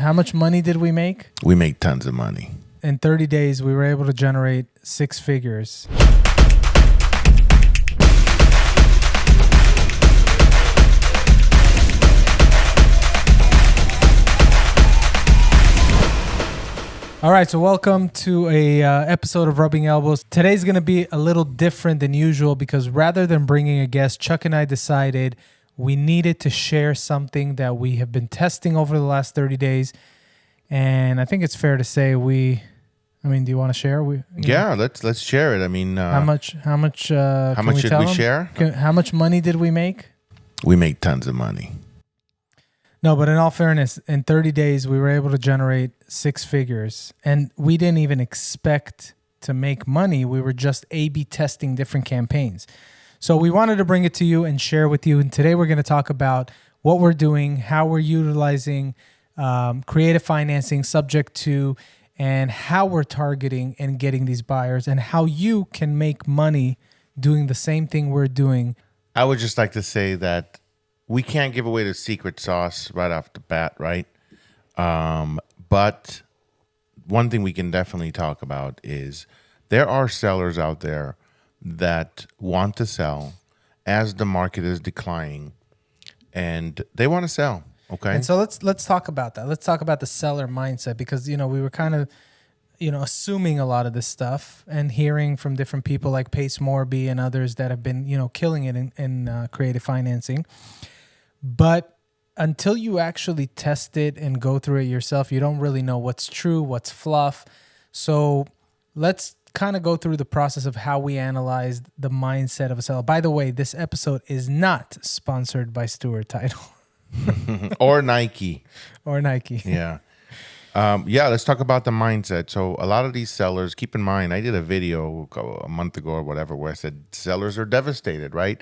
How much money did we make? We make tons of money. In 30 days, we were able to generate 6 figures. All right, so welcome to a episode of Rubbing Elbows. Today's going to be a little different than usual because rather than bringing a guest, Chuck and I decided we needed to share something that we have been testing over the last 30 days. And I think it's fair to say do you want to share? Let's share it. I mean, how much should we share? How much money did we make? We make tons of money. No, but in all fairness, in 30 days, we were able to generate 6 figures. And we didn't even expect to make money. We were just A/B testing different campaigns. So we wanted to bring it to you and share with you. And today we're going to talk about what we're doing, how we're utilizing creative financing subject to, and how we're targeting and getting these buyers, and how you can make money doing the same thing we're doing. I would just like to say that we can't give away the secret sauce right off the bat, right? But one thing we can definitely talk about is there are sellers out there that want to sell as the market is declining, and they want to sell. Okay. And so let's talk about that. Let's talk about the seller mindset because, we were kind of, assuming a lot of this stuff and hearing from different people like Pace Morby and others that have been, killing it in creative financing. But until you actually test it and go through it yourself, you don't really know what's true, what's fluff. So let's kind of go through the process of how we analyze the mindset of a seller. By the way, this episode is not sponsored by Stewart Title. Or Nike. Or Nike. Yeah. Let's talk about the mindset. So a lot of these sellers, keep in mind, I did a video a month ago or whatever where I said sellers are devastated, right?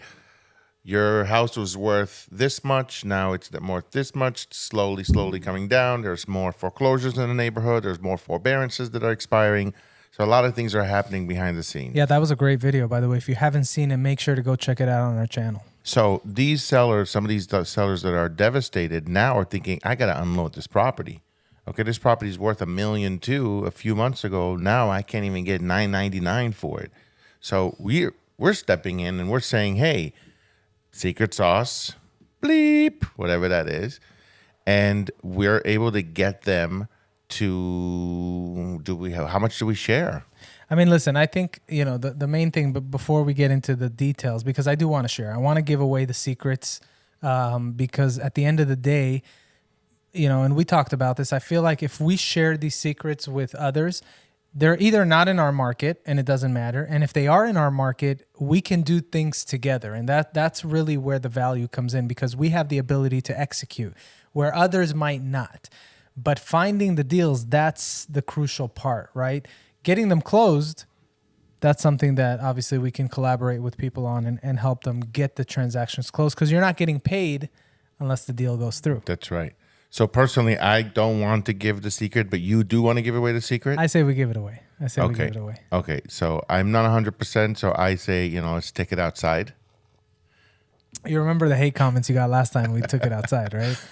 Your house was worth this much. Now it's worth this much, slowly coming down. There's more foreclosures in the neighborhood. There's more forbearances that are expiring. So a lot of things are happening behind the scenes. Yeah, that was a great video, by the way. If you haven't seen it, make sure to go check it out on our channel. So these sellers, some of these sellers that are devastated now are thinking, I got to unload this property. Okay, this property is worth $1 million too. A few months ago, now I can't even get $999 for it. So we're stepping in and we're saying, hey, secret sauce, bleep, whatever that is. And we're able to get them to, how much do we share? I mean, listen, I think, the main thing, but before we get into the details, because I do want to share, I want to give away the secrets because at the end of the day, and we talked about this, I feel like if we share these secrets with others, they're either not in our market and it doesn't matter. And if they are in our market, we can do things together. And that's really where the value comes in because we have the ability to execute where others might not. But finding the deals, that's the crucial part, right? Getting them closed, that's something that obviously we can collaborate with people on and help them get the transactions closed because you're not getting paid unless the deal goes through. That's right. So personally, I don't want to give the secret, but you do want to give away the secret? I say we give it away. We give it away. Okay, so I'm not 100%, so I say, let's take it outside. You remember the hate comments you got last time we took it outside, right?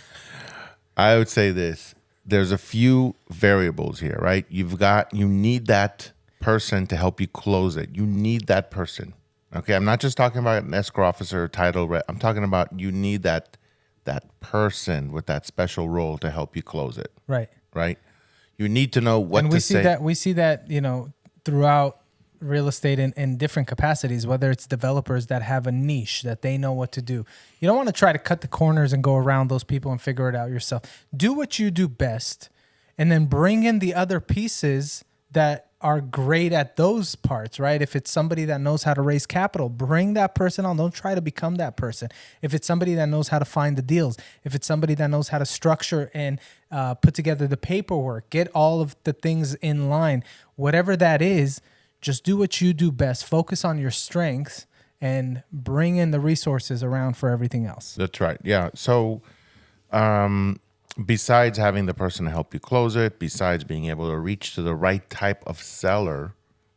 I would say this. There's a few variables here, right? You need that person to help you close it. You need that person. Okay, I'm not just talking about an escrow officer or title rep. I'm talking about you need that person with that special role to help you close it. Right. You need to know what to say. We see that, throughout real estate in different capacities, whether it's developers that have a niche that they know what to do. You don't want to try to cut the corners and go around those people and figure it out yourself. Do what you do best and then bring in the other pieces that are great at those parts, right? If it's somebody that knows how to raise capital, bring that person on. Don't try to become that person. If it's somebody that knows how to find the deals, if it's somebody that knows how to structure and put together the paperwork, get all of the things in line, whatever that is, just do what you do best. Focus on your strengths and bring in the resources around for everything else. That's right. Yeah. So besides having the person to help you close it, besides being able to reach to the right type of seller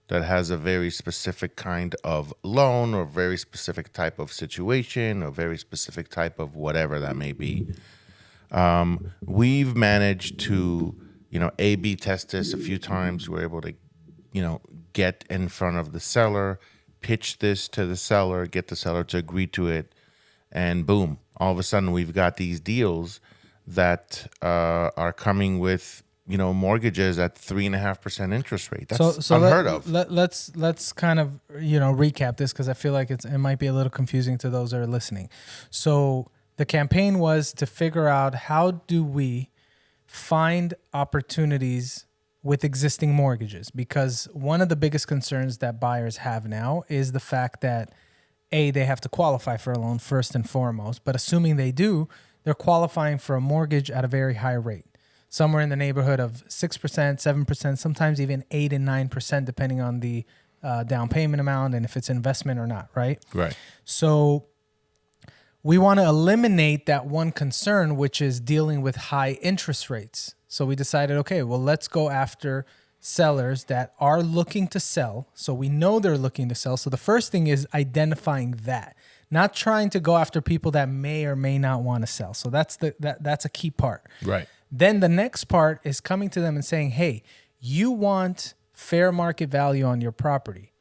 that has a very specific kind of loan or very specific type of situation or very specific type of whatever that may be, We've managed to, A/B test this a few times. We're able to, get in front of the seller, pitch this to the seller, get the seller to agree to it, and boom, all of a sudden we've got these deals that are coming with, mortgages at 3.5% interest rate. That's unheard of. Let's kind of recap this because I feel like it might be a little confusing to those that are listening. So the campaign was to figure out how do we find opportunities with existing mortgages, because one of the biggest concerns that buyers have now is the fact that they have to qualify for a loan first and foremost, but assuming they do, they're qualifying for a mortgage at a very high rate, somewhere in the neighborhood of 6%, 7%, sometimes even 8 and 9%, depending on the down payment amount and if it's investment or not, right? Right. So we want to eliminate that one concern, which is dealing with high interest rates. So we decided, okay, well, let's go after sellers that are looking to sell. So we know they're looking to sell. So the first thing is identifying that, not trying to go after people that may or may not want to sell. So that's a key part. Right. Then the next part is coming to them and saying, hey, you want fair market value on your property,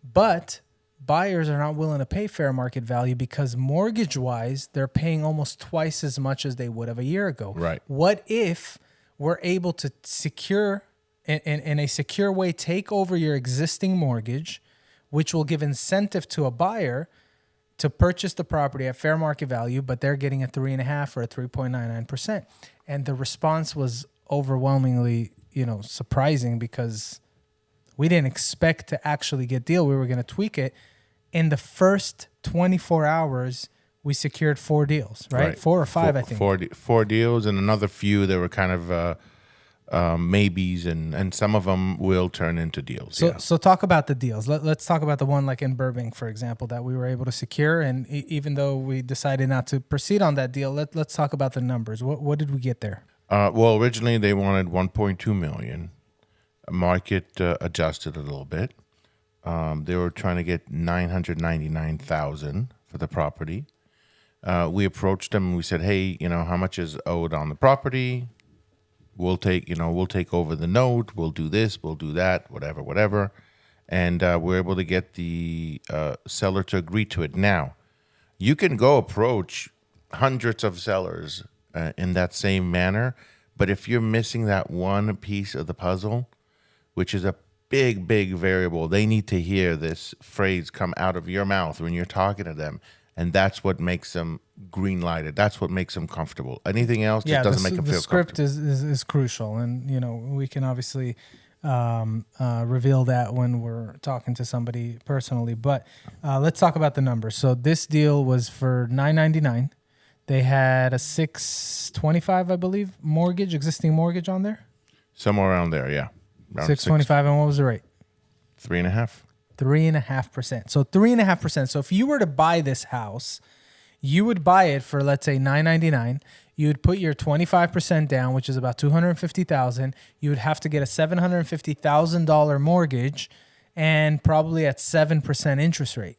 but buyers are not willing to pay fair market value because mortgage-wise, they're paying almost twice as much as they would have a year ago. Right. What if we're able to secure, in a secure way, take over your existing mortgage, which will give incentive to a buyer to purchase the property at fair market value, but they're getting a 3.5 or a 3.99%. And the response was overwhelmingly, surprising, because we didn't expect to actually get deal. We were going to tweak it. In the first 24 hours, we secured 4 deals, right? 4 or 5, I think. Four deals, and another few that were kind of maybes, and some of them will turn into deals. So talk about the deals. Let's talk about the one like in Burbank, for example, that we were able to secure. And even though we decided not to proceed on that deal, let's talk about the numbers. What did we get there? Well, originally they wanted 1.2 million. Market adjusted a little bit. They were trying to get 999,000 for the property. We approached them and we said, hey, how much is owed on the property? We'll take over the note. We'll do this. We'll do that. Whatever. And we're able to get the seller to agree to it. Now, you can go approach hundreds of sellers in that same manner. But if you're missing that one piece of the puzzle, which is a big, big variable, they need to hear this phrase come out of your mouth when you're talking to them. And that's what makes them green lighted. That's what makes them comfortable. Anything else just doesn't make them feel comfortable. The script is crucial. And, we can obviously reveal that when we're talking to somebody personally. But let's talk about the numbers. So this deal was for $999. They had a $625, I believe, existing mortgage on there. Somewhere around there, yeah. $625, and what was the rate? 3.5%. 3.5%. So 3.5%. So if you were to buy this house, you would buy it for, let's say, $999. You would put your 25% down, which is about $250,000. You would have to get a $750,000 mortgage, and probably at 7% interest rate.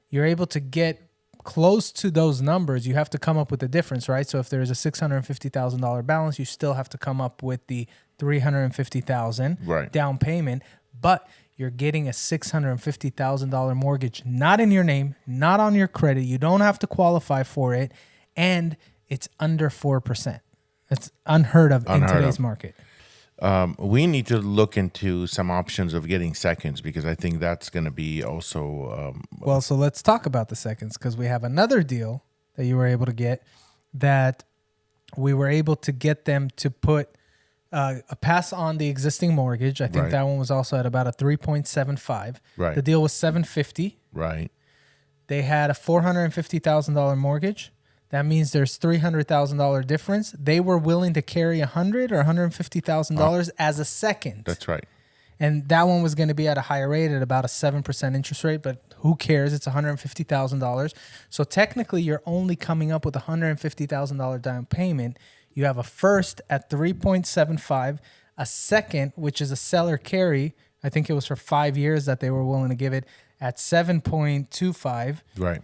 You're able to get close to those numbers. You have to come up with the difference, right? So if there's a $650,000 balance, you still have to come up with the $350,000 down payment, but you're getting a $650,000 mortgage, not in your name, not on your credit. You don't have to qualify for it, and it's under 4%. That's unheard of in today's market. We need to look into some options of getting seconds, because I think that's going to be also... well, so let's talk about the seconds, because we have another deal that you were able to get, that we were able to get them to put a pass on the existing mortgage. I think that one was also at about a 3.75. Right. The deal was $750. Right. They had a $450,000 mortgage. That means there's $300,000 difference. They were willing to carry $100,000 or $150,000 as a second. That's right. And that one was going to be at a higher rate, at about a 7% interest rate, but who cares? It's $150,000. So technically, you're only coming up with a $150,000 down payment. You have a first at 3.75, a second, which is a seller carry. I think it was for 5 years that they were willing to give it, at 7.25. Right.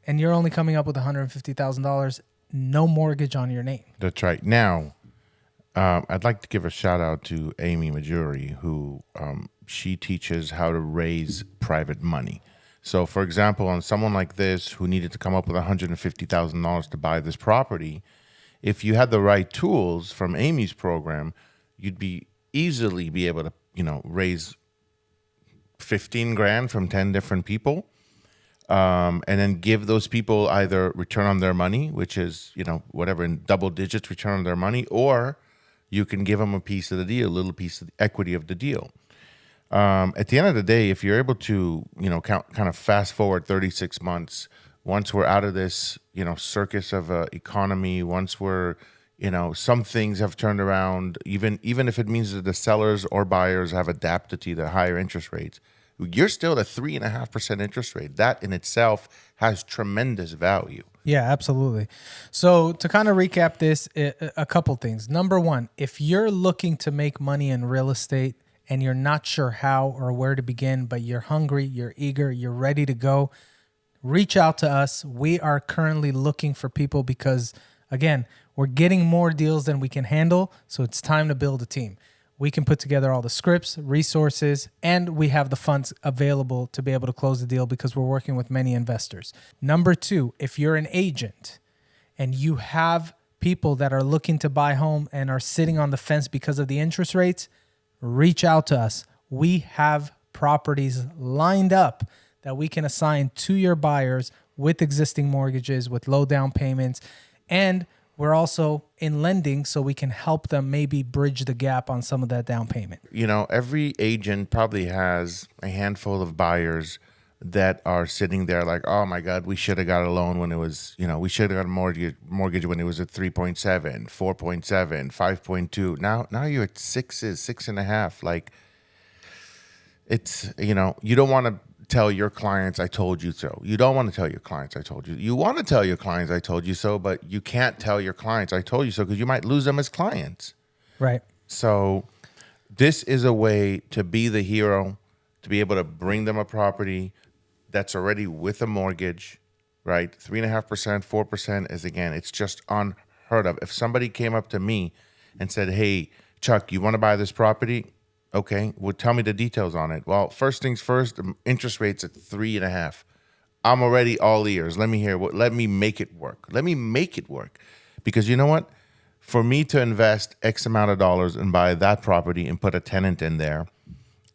And you're only coming up with $150,000 no mortgage on your name. That's right. Now, I'd like to give a shout out to Amy Majuri, who she teaches how to raise private money. So, for example, on someone like this who needed to come up with $150,000 to buy this property, if you had the right tools from Amy's program, you'd easily be able to, raise 15 grand from 10 different people, and then give those people either return on their money, which is, whatever, in double digits return on their money, or you can give them a piece of the deal, a little piece of the equity of the deal. At the end of the day, if you're able to, kind of fast forward 36 months, once we're out of this, circus of economy, once we're, some things have turned around, even if it means that the sellers or buyers have adapted to the higher interest rates, you're still at a 3.5% interest rate. That in itself has tremendous value. Yeah, absolutely. So to kind of recap this, a couple things. Number one, if you're looking to make money in real estate and you're not sure how or where to begin, but you're hungry, you're eager, you're ready to go, reach out to us. We are currently looking for people because, again, we're getting more deals than we can handle. So it's time to build a team. We can put together all the scripts, resources, and we have the funds available to be able to close the deal because we're working with many investors. Number two, if you're an agent and you have people that are looking to buy home and are sitting on the fence because of the interest rates, reach out to us. We have properties lined up that we can assign to your buyers with existing mortgages, with low down payments, and we're also in lending, so we can help them maybe bridge the gap on some of that down payment. Every agent probably has a handful of buyers that are sitting there like, oh my God, we should have got a loan when it was, we should have got a mortgage when it was at 3.7, 4.7, 5.2. Now you're at 6.5. Like, it's, you don't want to tell your clients, I told you so. You don't want to tell your clients, I told you. You want to tell your clients, I told you so, but you can't tell your clients, I told you so, because you might lose them as clients. Right. So this is a way to be the hero, to be able to bring them a property that's already with a mortgage, right? 3.5%, 4% is, again, it's just unheard of. If somebody came up to me and said, hey, Chuck, you want to buy this property? Okay, well, tell me the details on it. Well, first things first, the interest rate's at 3.5. I'm already all ears. Let me hear let me make it work. Let me make it work. Because you know what? For me to invest X amount of dollars and buy that property and put a tenant in there,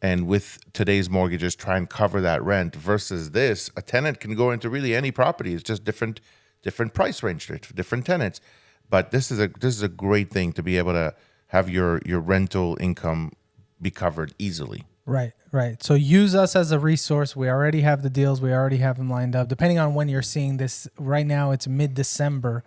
and with today's mortgages, try and cover that rent versus this, a tenant can go into really any property. It's just different price range, different tenants. But this is a great thing to be able to have your rental income be covered easily. Right. So use us as a resource. We already have the deals. We already have them lined up. Depending on when you're seeing this, right now it's mid-December.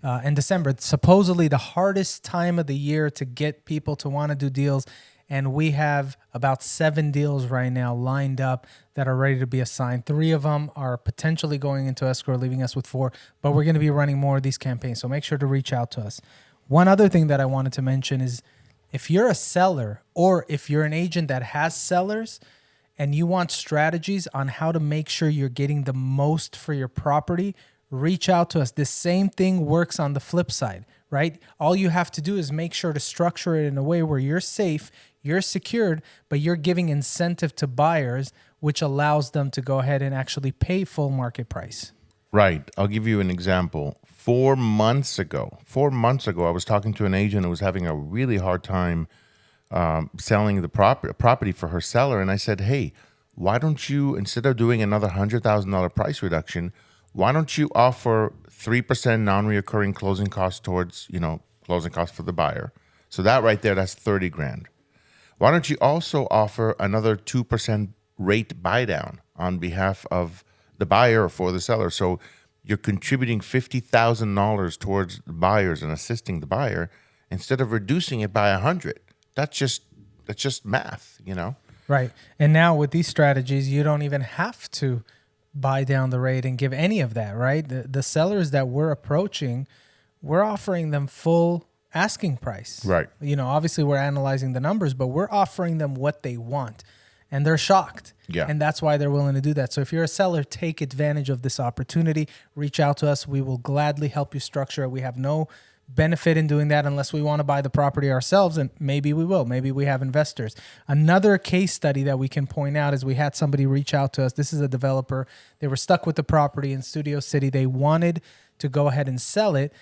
And December, supposedly the hardest time of the year to get people to want to do deals. And we have about 7 deals right now lined up that are ready to be assigned. 3 of them are potentially going into escrow, leaving us with 4. But we're going to be running more of these campaigns. So make sure to reach out to us. One other thing that I wanted to mention is, if you're a seller or if you're an agent that has sellers and you want strategies on how to make sure you're getting the most for your property, reach out to us. The same thing works on the flip side, right? All you have to do is make sure to structure it in a way where you're safe, you're secured, but you're giving incentive to buyers, which allows them to go ahead and actually pay full market price. Right. I'll give you an example. 4 months ago, I was talking to an agent who was having a really hard time selling the property for her seller. And I said, hey, why don't you, instead of doing another $100,000 price reduction, why don't you offer 3% non-reoccurring closing costs towards, closing costs for the buyer? So that right there, that's 30 grand. Why don't you also offer another 2% rate buy down on behalf of the buyer or for the seller? So you're contributing $50,000 towards the buyers and assisting the buyer instead of reducing it by 100. That's just math, Right. And now with these strategies, you don't even have to buy down the rate and give any of that, right? The sellers that we're approaching, we're offering them full asking price. Right. Obviously we're analyzing the numbers, but we're offering them what they want. and they're shocked. Yeah. And that's why they're willing to do that. So if you're a seller, take advantage of this opportunity. Reach out to us. We will gladly help you structure it. We have no benefit in doing that unless we want to buy the property ourselves, and maybe we will. Maybe we have investors. Another case study that we can point out is we had somebody reach out to us. This is a developer. They were stuck with the property in Studio City. They wanted to go ahead and sell it.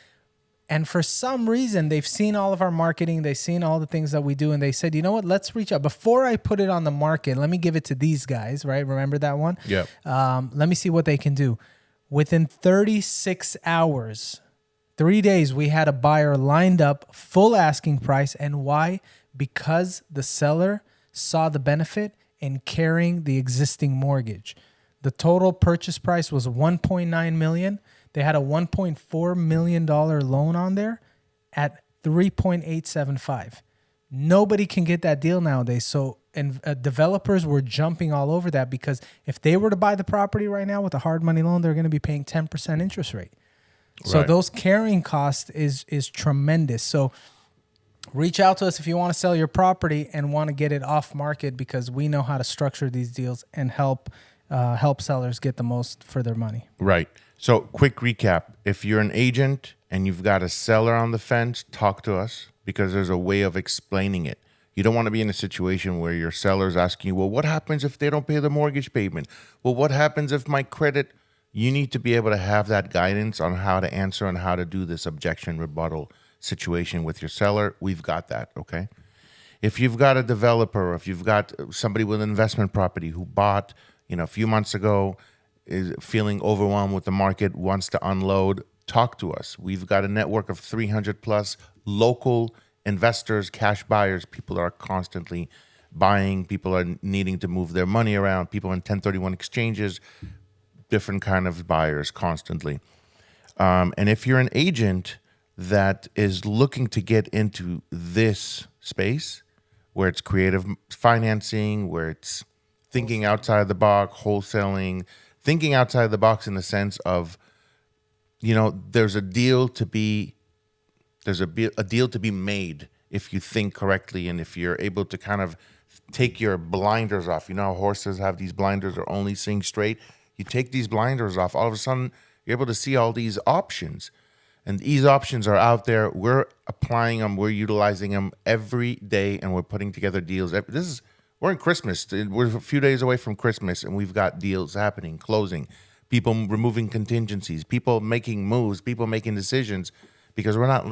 And for some reason, they've seen all of our marketing. They've seen all the things that we do. And they said, you know what, let's reach out. Before I put it on the market, let me give it to these guys, right? Remember that one? Yeah. Let me see what they can do. Within 36 hours, 3 days, we had a buyer lined up, full asking price. And why? Because the seller saw the benefit in carrying the existing mortgage. The total purchase price was $1.9 million. They had a $1.4 million loan on there at 3.875. Nobody can get that deal nowadays. So and developers were jumping all over that because if they were to buy the property right now with a hard money loan, they're going to be paying 10% interest rate. So those carrying costs is tremendous. So reach out to us if you want to sell your property and want to get it off market, because we know how to structure these deals and help sellers get the most for their money. Right. So quick recap. If you're an agent and you've got a seller on the fence, talk to us, because there's a way of explaining it. You don't want to be in a situation where your seller's asking you, well, what happens if they don't pay the mortgage payment? Well, what happens if my credit? You need to be able to have that guidance on how to answer and how to do this objection rebuttal situation with your seller. We've got that, okay? If you've got a developer, or if you've got somebody with an investment property who bought, a few months ago, is feeling overwhelmed with the market, wants to unload, talk to us. We've got a network of 300 plus local investors, cash buyers. People are constantly buying. People are needing to move their money around. People in 1031 exchanges, different kind of buyers constantly. And if you're an agent that is looking to get into this space where it's creative financing, where it's thinking outside the box, wholesaling, thinking outside the box in the sense of, there's a deal to be made if you think correctly, and if you're able to kind of take your blinders off. You know how horses have these blinders, are only seeing straight. You take these blinders off, all of a sudden you're able to see all these options. And these options are out there. We're applying them. We're utilizing them every day, and we're putting together deals. We're in Christmas. We're a few days away from Christmas, and we've got deals happening, closing, people removing contingencies, people making moves, people making decisions, because we're not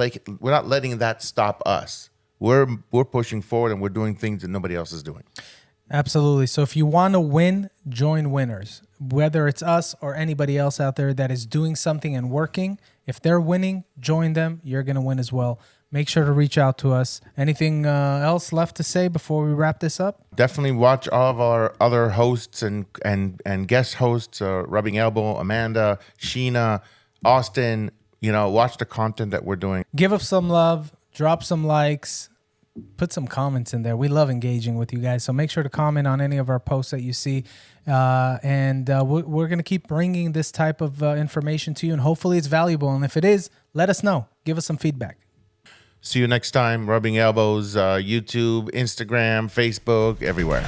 letting that stop us. We're pushing forward, and we're doing things that nobody else is doing. Absolutely. So if you want to win, join winners. Whether it's us or anybody else out there that is doing something and working, if they're winning, join them. You're going to win as well. Make sure to reach out to us. Anything else left to say before we wrap this up? Definitely watch all of our other hosts and guest hosts, Rubbing Elbow, Amanda, Sheena, Austin. Watch the content that we're doing. Give us some love. Drop some likes. Put some comments in there. We love engaging with you guys. So make sure to comment on any of our posts that you see. And we're going to keep bringing this type of information to you. And hopefully it's valuable. And if it is, let us know. Give us some feedback. See you next time. Rubbing Elbows, YouTube, Instagram, Facebook, everywhere.